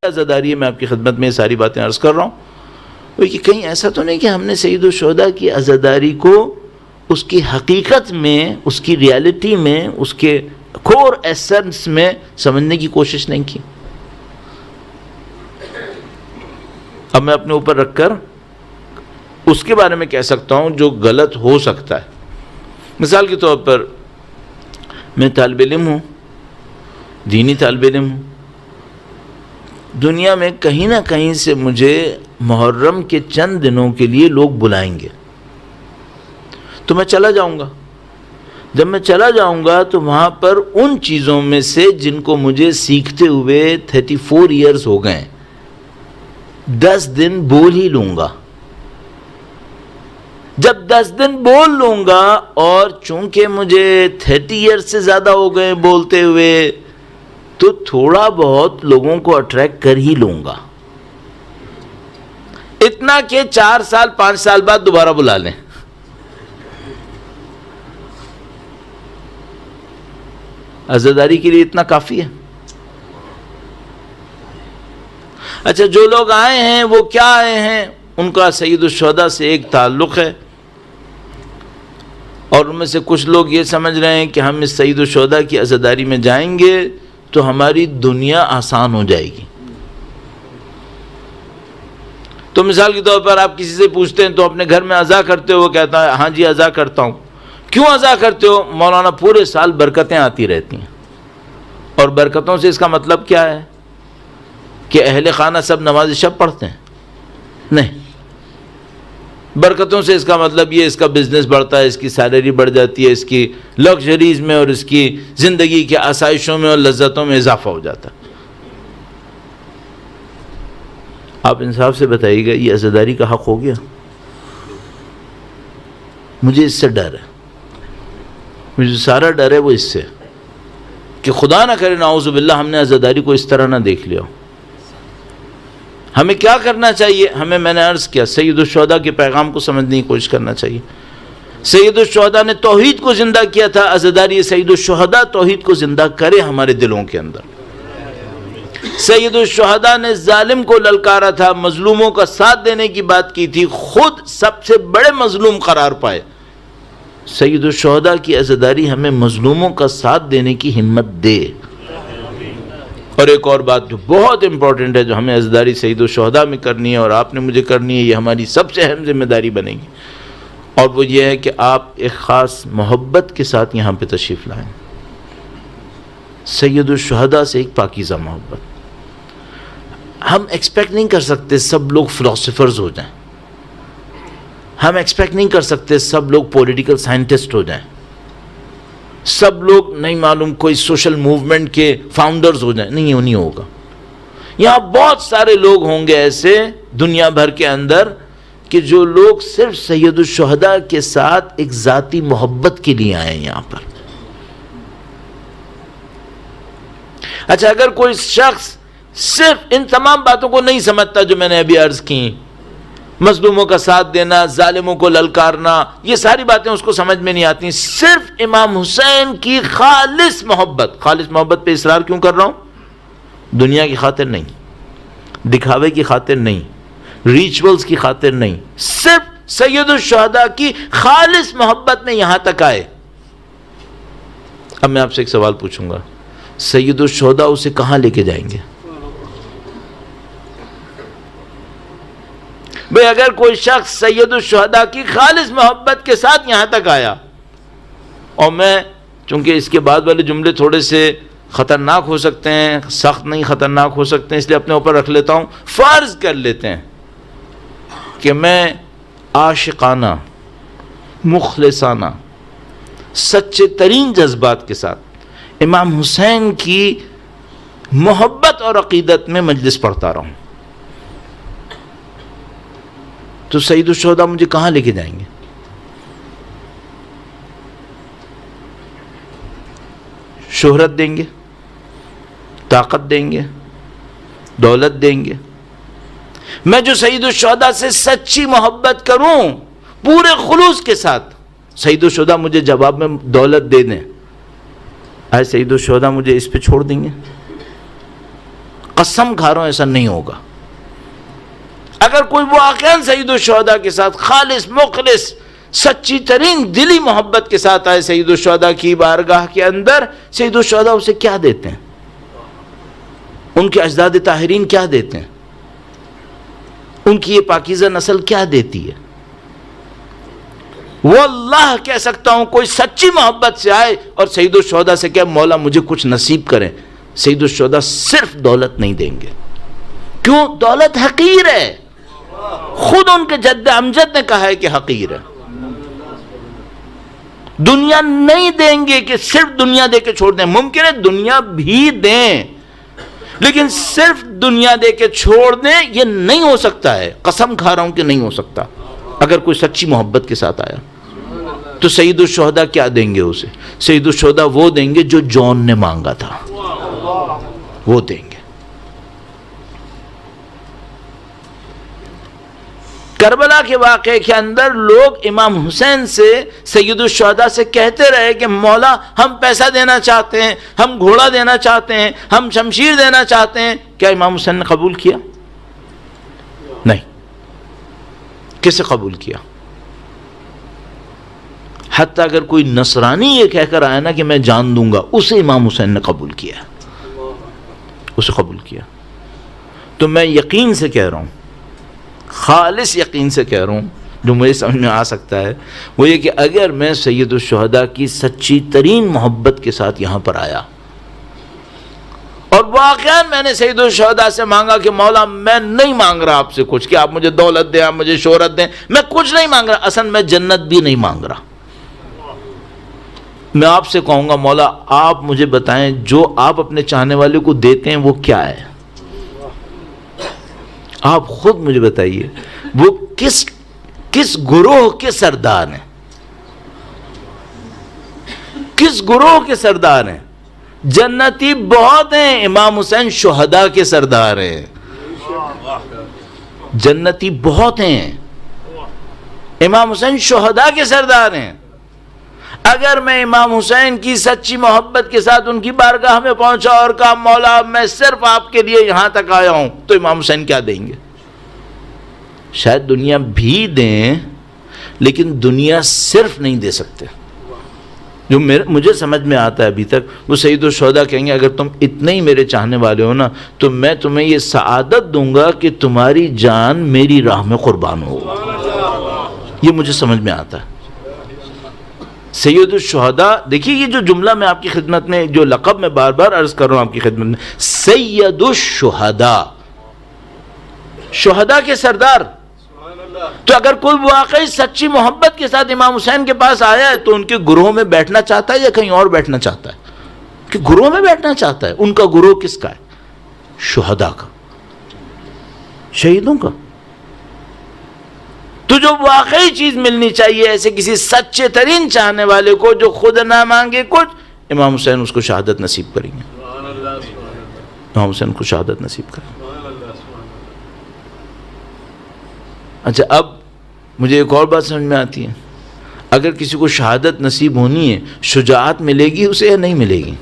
عزاداری ہے. میں آپ کی خدمت میں یہ ساری باتیں عرض کر رہا ہوں کہ کہیں ایسا تو نہیں کہ ہم نے سید الشہداء کی عزاداری کو اس کی حقیقت میں، اس کی ریالٹی میں، اس کے کور ایسنس میں سمجھنے کی کوشش نہیں کی. اب میں اپنے اوپر رکھ کر اس کے بارے میں کہہ سکتا ہوں جو غلط ہو سکتا ہے. مثال کے طور پر میں طالب علم ہوں، دینی طالب علم ہوں. دنیا میں کہیں نہ کہیں سے مجھے محرم کے چند دنوں کے لیے لوگ بلائیں گے تو میں چلا جاؤں گا. جب میں چلا جاؤں گا تو وہاں پر ان چیزوں میں سے جن کو مجھے سیکھتے ہوئے 34 ایئرز ہو گئے 10 دن بول ہی لوں گا. جب 10 دن بول لوں گا اور چونکہ مجھے 30 ایئرز سے زیادہ ہو گئے بولتے ہوئے تو تھوڑا بہت لوگوں کو اٹریکٹ کر ہی لوں گا. اتنا کہ 4 سال 5 سال بعد دوبارہ بلا لیں. عزاداری کے لیے اتنا کافی ہے. اچھا، جو لوگ آئے ہیں وہ کیا آئے ہیں؟ ان کا سید الشہداء سے ایک تعلق ہے، اور ان میں سے کچھ لوگ یہ سمجھ رہے ہیں کہ ہم اس سید الشہداء کی عزاداری میں جائیں گے تو ہماری دنیا آسان ہو جائے گی. تو مثال کے طور پر آپ کسی سے پوچھتے ہیں تو اپنے گھر میں عزا کرتے ہو؟ وہ کہتا ہے ہاں جی عزا کرتا ہوں. کیوں عزا کرتے ہو؟ مولانا پورے سال برکتیں آتی رہتی ہیں. اور برکتوں سے اس کا مطلب کیا ہے کہ اہل خانہ سب نماز شب پڑھتے ہیں؟ نہیں. برکتوں سے اس کا مطلب یہ اس کا بزنس بڑھتا ہے، اس کی سیلری بڑھ جاتی ہے، اس کی لگژریز میں اور اس کی زندگی کے آسائشوں میں اور لذتوں میں اضافہ ہو جاتا ہے. آپ انصاف سے بتائیے گا یہ عزاداری کا حق ہو گیا؟ مجھے اس سے ڈر ہے. مجھے سارا ڈر ہے وہ اس سے کہ خدا نہ کرے نعوذ باللہ ہم نے عزاداری کو اس طرح نہ دیکھ لیا. ہمیں کیا کرنا چاہیے؟ ہمیں، میں نے عرض کیا، سید الشہداء کے پیغام کو سمجھنے کی کوشش کرنا چاہیے. سید الشہداء نے توحید کو زندہ کیا تھا. عزاداری سید الشہداء توحید کو زندہ کرے ہمارے دلوں کے اندر. سید الشہداء نے ظالم کو للکارا تھا، مظلوموں کا ساتھ دینے کی بات کی تھی، خود سب سے بڑے مظلوم قرار پائے. سید الشہداء کی عزاداری ہمیں مظلوموں کا ساتھ دینے کی ہمت دے. اور ایک اور بات جو بہت امپورٹنٹ ہے جو ہمیں عزاداری سید الشہداء میں کرنی ہے اور آپ نے مجھے کرنی ہے، یہ ہماری سب سے اہم ذمہ داری بنے گی، اور وہ یہ ہے کہ آپ ایک خاص محبت کے ساتھ یہاں پہ تشریف لائیں. سید الشہداء سے ایک پاکیزہ محبت. ہم ایکسپیکٹ نہیں کر سکتے سب لوگ فلاسفرز ہو جائیں. ہم ایکسپیکٹ نہیں کر سکتے سب لوگ پولیٹیکل سائنٹسٹ ہو جائیں. سب لوگ نہیں معلوم کوئی سوشل موومنٹ کے فاؤنڈرز ہو جائیں. نہیں ہوگا. یہاں بہت سارے لوگ ہوں گے ایسے دنیا بھر کے اندر کہ جو لوگ صرف سید الشہداء کے ساتھ ایک ذاتی محبت کے لیے آئے ہیں یہاں پر. اچھا، اگر کوئی شخص صرف ان تمام باتوں کو نہیں سمجھتا جو میں نے ابھی عرض کی، مظلوموں کا ساتھ دینا، ظالموں کو للکارنا، یہ ساری باتیں اس کو سمجھ میں نہیں آتی، صرف امام حسین کی خالص محبت پہ اصرار کیوں کر رہا ہوں؟ دنیا کی خاطر نہیں، دکھاوے کی خاطر نہیں، ریچولز کی خاطر نہیں، صرف سید الشہداء کی خالص محبت میں یہاں تک آئے. اب میں آپ سے ایک سوال پوچھوں گا، سید الشہداء اسے کہاں لے کے جائیں گے؟ بھئی اگر کوئی شخص سید الشہداء کی خالص محبت کے ساتھ یہاں تک آیا، اور میں چونکہ اس کے بعد والے جملے تھوڑے سے خطرناک ہو سکتے ہیں، سخت نہیں خطرناک ہو سکتے ہیں، اس لیے اپنے اوپر رکھ لیتا ہوں. فرض کر لیتے ہیں کہ میں عاشقانہ، مخلصانہ، سچے ترین جذبات کے ساتھ امام حسین کی محبت اور عقیدت میں مجلس پڑھتا رہا ہوں، تو سید الشہداء مجھے کہاں لے کے جائیں گے؟ شہرت دیں گے، طاقت دیں گے، دولت دیں گے. میں جو سید الشہداء سے سچی محبت کروں پورے خلوص کے ساتھ، سید الشہداء مجھے جواب میں دولت دے دیں، آئے سید الشہداء مجھے اس پہ چھوڑ دیں گے؟ قسم کھا رہا ہوں ایسا نہیں ہوگا. اگر کوئی واقعاً سید الشہداء کے ساتھ خالص مخلص سچی ترین دلی محبت کے ساتھ آئے سید الشہداء کی بارگاہ کے اندر، سید الشہداء اسے کیا دیتے ہیں؟ ان کے اجداد طاہرین کیا دیتے ہیں؟ ان کی یہ پاکیزہ نسل کیا دیتی ہے؟ واللہ کہہ سکتا ہوں کوئی سچی محبت سے آئے اور سید الشہداء سے کہ مولا مجھے کچھ نصیب کریں، سید الشہداء صرف دولت نہیں دیں گے. کیوں؟ دولت حقیر ہے. خود ان کے جد امجد نے کہا ہے کہ حقیر ہے. دنیا نہیں دیں گے کہ صرف دنیا دے کے چھوڑ دیں. ممکن ہے دنیا بھی دیں لیکن صرف دنیا دے کے چھوڑ دیں یہ نہیں ہو سکتا ہے. قسم کھا رہا ہوں کہ نہیں ہو سکتا. اگر کوئی سچی محبت کے ساتھ آیا تو سید الشہداء کیا دیں گے اسے؟ سید الشہداء وہ دیں گے جو جون نے مانگا تھا، وہ دیں گے. کربلا کے واقعے کے اندر لوگ امام حسین سے، سید الشہداء سے کہتے رہے کہ مولا ہم پیسہ دینا چاہتے ہیں، ہم گھوڑا دینا چاہتے ہیں، ہم شمشیر دینا چاہتے ہیں. کیا امام حسین نے قبول کیا؟ نہیں. کسے قبول کیا؟ حتیٰ اگر کوئی نصرانی یہ کہہ کر آیا نا کہ میں جان دوں گا، اسے امام حسین نے قبول کیا، اسے قبول کیا. تو میں یقین سے کہہ رہا ہوں، خالص یقین سے کہہ رہا ہوں، جو مجھے سمجھ میں آ سکتا ہے وہ یہ کہ اگر میں سید الشہداء کی سچی ترین محبت کے ساتھ یہاں پر آیا اور واقعا میں نے سید الشہداء سے مانگا کہ مولا میں نہیں مانگ رہا آپ سے کچھ کہ آپ مجھے دولت دیں، آپ مجھے شہرت دیں، میں کچھ نہیں مانگ رہا، اصلا میں جنت بھی نہیں مانگ رہا. میں آپ سے کہوں گا مولا آپ مجھے بتائیں جو آپ اپنے چاہنے والے کو دیتے ہیں وہ کیا ہے؟ آپ خود مجھے بتائیے وہ کس گروہ کے سردار ہیں؟ کس گروہ کے سردار ہیں؟ جنتی بہت ہیں، امام حسین شہداء کے سردار ہیں. جنتی بہت ہیں، امام حسین شہداء کے سردار ہیں. اگر میں امام حسین کی سچی محبت کے ساتھ ان کی بارگاہ میں پہنچا اور کہا مولا میں صرف آپ کے لیے یہاں تک آیا ہوں، تو امام حسین کیا دیں گے؟ شاید دنیا بھی دیں لیکن دنیا صرف نہیں دے سکتے. جو مجھے سمجھ میں آتا ہے ابھی تک وہ سید الشہداء کہیں گے اگر تم اتنے ہی میرے چاہنے والے ہو نا تو میں تمہیں یہ سعادت دوں گا کہ تمہاری جان میری راہ میں قربان ہو. یہ مجھے سمجھ میں آتا ہے. سید الشہداء دیکھیے یہ جو جملہ میں آپ کی خدمت میں جو لقب میں بار بار عرض کر رہا ہوں آپ کی خدمت میں، سید الشہداء، شہداء کے سردار. تو اگر کوئی واقعی سچی محبت کے ساتھ امام حسین کے پاس آیا ہے تو ان کے گروہ میں بیٹھنا چاہتا ہے یا کہیں اور بیٹھنا چاہتا ہے؟ کہ گروہ میں بیٹھنا چاہتا ہے. ان کا گروہ کس کا ہے؟ شہداء کا، شہیدوں کا. تو جو واقعی چیز ملنی چاہیے ایسے کسی سچے ترین چاہنے والے کو جو خود نہ مانگے کچھ، امام حسین اس کو شہادت نصیب کریں گے. امام حسین کو شہادت نصیب کریں گے. اچھا اب مجھے ایک اور بات سمجھ میں آتی ہے، اگر کسی کو شہادت نصیب ہونی ہے شجاعت ملے گی اسے یا نہیں ملے گی؟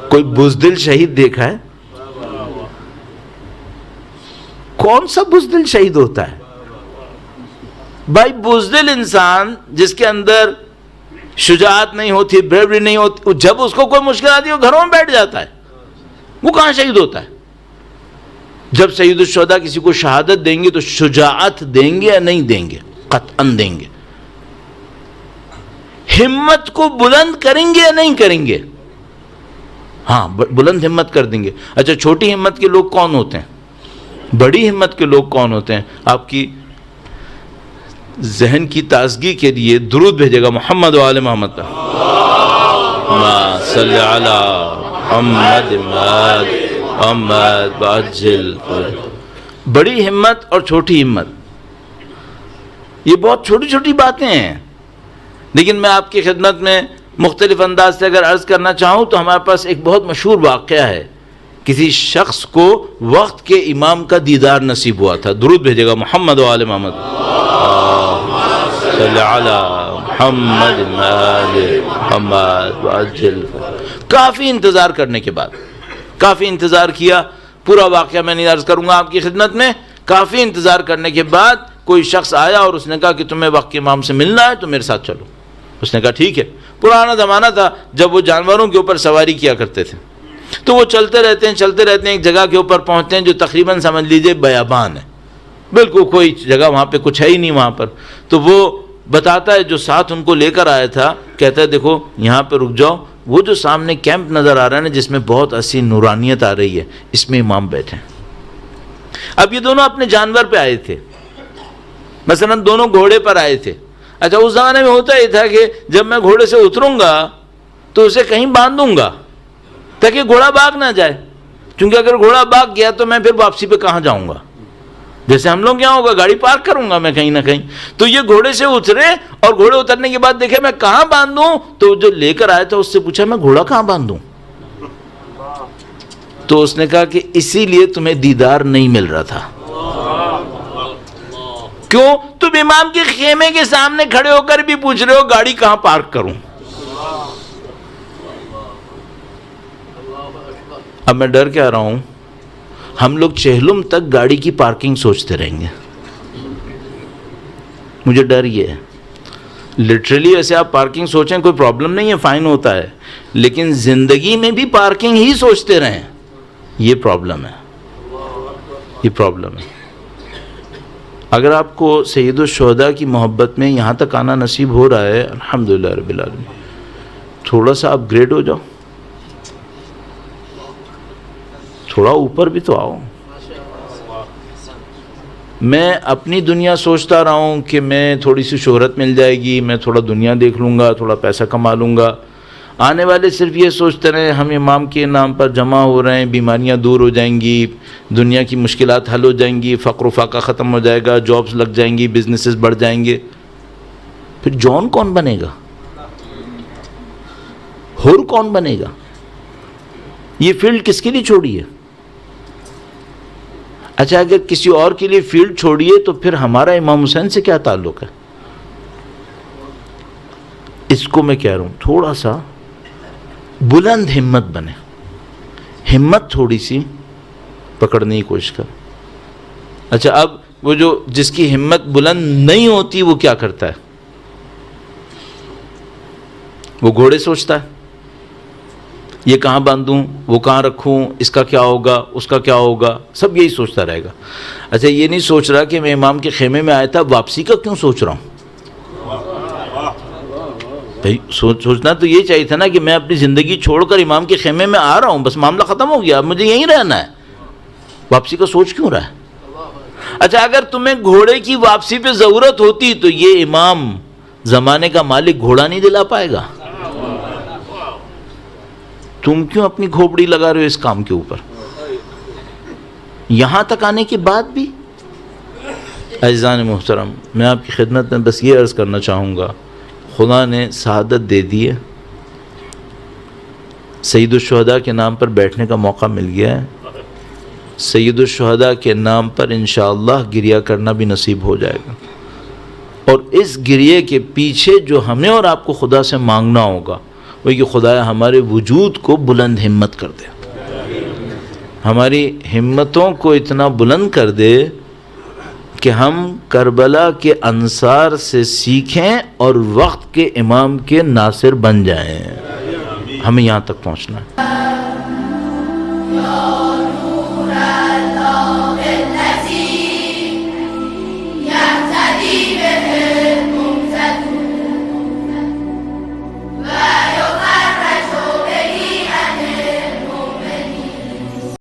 کوئی بزدل شہید دیکھا ہے؟ کون سا بزدل شہید ہوتا ہے بھائی؟ بزدل انسان جس کے اندر شجاعت نہیں ہوتی، بریوری نہیں ہوتی، جب اس کو کوئی مشکل آتی ہے وہ گھروں میں بیٹھ جاتا ہے، وہ کہاں شہید ہوتا ہے؟ جب سید الشہداء کسی کو شہادت دیں گے تو شجاعت دیں گے یا نہیں دیں گے؟ قطعاً دیں گے. ہمت کو بلند کریں گے یا نہیں کریں گے؟ ہاں بلند ہمت کر دیں گے. اچھا چھوٹی ہمت کے لوگ کون ہوتے ہیں؟ بڑی ہمت کے لوگ کون ہوتے ہیں؟ آپ کی ذہن کی تازگی کے لیے درود بھیجے گا محمد و آل محمد. صلی علی محمد محمد باجل. بڑی ہمت اور چھوٹی ہمت یہ بہت چھوٹی چھوٹی باتیں ہیں، لیکن میں آپ کی خدمت میں مختلف انداز سے اگر عرض کرنا چاہوں تو ہمارے پاس ایک بہت مشہور واقعہ ہے. کسی شخص کو وقت کے امام کا دیدار نصیب ہوا تھا. درود بھیجے گا محمد و آل محمد. صلی علی محمد محمد باجل. کافی انتظار کرنے کے بعد کافی انتظار کیا. پورا واقعہ میں نہیں عرض کروں گا آپ کی خدمت میں. کافی انتظار کرنے کے بعد کوئی شخص آیا اور اس نے کہا کہ تمہیں وقت کے امام سے ملنا ہے تو میرے ساتھ چلو. اس نے کہا ٹھیک ہے. پرانا زمانہ تھا جب وہ جانوروں کے اوپر سواری کیا کرتے تھے, تو وہ چلتے رہتے ہیں, ایک جگہ کے اوپر پہنچتے ہیں جو تقریباً سمجھ لیجئے بیابان ہے, بالکل کوئی جگہ وہاں پہ کچھ ہے ہی نہیں وہاں پر. تو وہ بتاتا ہے جو ساتھ ان کو لے کر آیا تھا, کہتا ہے دیکھو یہاں پہ رک جاؤ, وہ جو سامنے کیمپ نظر آ رہا ہے نا جس میں بہت ایسی نورانیت آ رہی ہے, اس میں امام بیٹھے ہیں. اب یہ دونوں اپنے جانور پہ آئے تھے, مثلا دونوں گھوڑے پر آئے تھے. اچھا اس زمانے میں ہوتا ہی تھا کہ جب میں گھوڑے سے اتروں گا تو اسے کہیں باندھوں گا تاکہ گھوڑا بھاگ نہ جائے, کیونکہ اگر گھوڑا بھاگ گیا تو میں پھر واپسی پہ کہاں جاؤں گا. جیسے ہم لوگ کیا ہوگا, گاڑی پارک کروں گا میں کہیں نہ کہیں. تو یہ گھوڑے سے اترے اور گھوڑے اترنے کے بعد دیکھے میں کہاں باندھوں, تو جو لے کر آیا تھا اس سے پوچھا میں گھوڑا کہاں باندھوں. تو اس نے کہا کہ اسی لیے تمہیں دیدار نہیں مل رہا تھا. کیوں؟ تم امام کے خیمے کے سامنے کھڑے ہو کر بھی پوچھ رہے ہو گاڑی کہاں پارک کروں. اب میں ڈر کیا رہا ہوں, ہم لوگ چہلم تک گاڑی کی پارکنگ سوچتے رہیں گے. مجھے ڈر یہ ہے. لٹرلی ایسے آپ پارکنگ سوچیں کوئی پرابلم نہیں ہے, فائن ہوتا ہے, لیکن زندگی میں بھی پارکنگ ہی سوچتے رہیں, یہ پرابلم ہے, یہ پرابلم ہے. اگر آپ کو سید الشہداء کی محبت میں یہاں تک آنا نصیب ہو رہا ہے, الحمدللہ رب العالمین, تھوڑا سا اپ گریڈ ہو جاؤ, تھوڑا اوپر بھی تو آؤ. میں اپنی دنیا سوچتا رہا ہوں کہ میں تھوڑی سی شہرت مل جائے گی, میں تھوڑا دنیا دیکھ لوں گا, تھوڑا پیسہ کما لوں گا. آنے والے صرف یہ سوچتے رہے ہم امام کے نام پر جمع ہو رہے ہیں, بیماریاں دور ہو جائیں گی, دنیا کی مشکلات حل ہو جائیں گی, فقر و فاقہ ختم ہو جائے گا, جابز لگ جائیں گی, بزنسز بڑھ جائیں گے. پھر جون کون بنے گا, ہور کون بنے گا؟ یہ فیلڈ کس کے لیے چھوڑی ہے؟ اچھا اگر کسی اور کے لیے فیلڈ چھوڑیے تو پھر ہمارا امام حسین سے کیا تعلق ہے؟ اس کو میں کہہ رہا ہوں تھوڑا سا بلند ہمت بنے, ہمت تھوڑی سی پکڑنے کی کوشش کر. اچھا اب وہ جو جس کی ہمت بلند نہیں ہوتی وہ کیا کرتا ہے؟ وہ گھوڑے سوچتا ہے, یہ کہاں باندھوں, وہ کہاں رکھوں, اس کا کیا ہوگا, اس کا کیا ہوگا, سب یہی سوچتا رہے گا. اچھا یہ نہیں سوچ رہا کہ میں امام کے خیمے میں آیا تھا, واپسی کا کیوں سوچ رہا ہوں؟ بھائی سوچنا تو یہ چاہیے تھا نا کہ میں اپنی زندگی چھوڑ کر امام کے خیمے میں آ رہا ہوں, بس معاملہ ختم ہو گیا, اب مجھے یہیں رہنا ہے, واپسی کا سوچ کیوں رہا ہے؟ اچھا اگر تمہیں گھوڑے کی واپسی پہ ضرورت ہوتی تو یہ امام زمانے کا مالک گھوڑا نہیں دلا پائے گا. تم کیوں اپنی کھوپڑی لگا رہے ہو اس کام کے اوپر؟ یہاں تک آنے کے بعد بھی. عزیزان محترم, میں آپ کی خدمت میں بس یہ عرض کرنا چاہوں گا, خدا نے سعادت دے دی ہے, سید الشہداء کے نام پر بیٹھنے کا موقع مل گیا ہے. سید الشہداء کے نام پر انشاءاللہ گریہ کرنا بھی نصیب ہو جائے گا, اور اس گریہ کے پیچھے جو ہمیں اور آپ کو خدا سے مانگنا ہوگا وہ کہ خدایا ہمارے وجود کو بلند ہمت کر دے, ہماری ہمتوں کو اتنا بلند کر دے کہ ہم کربلا کے انصار سے سیکھیں اور وقت کے امام کے ناصر بن جائیں. ہمیں یہاں تک پہنچنا ہے.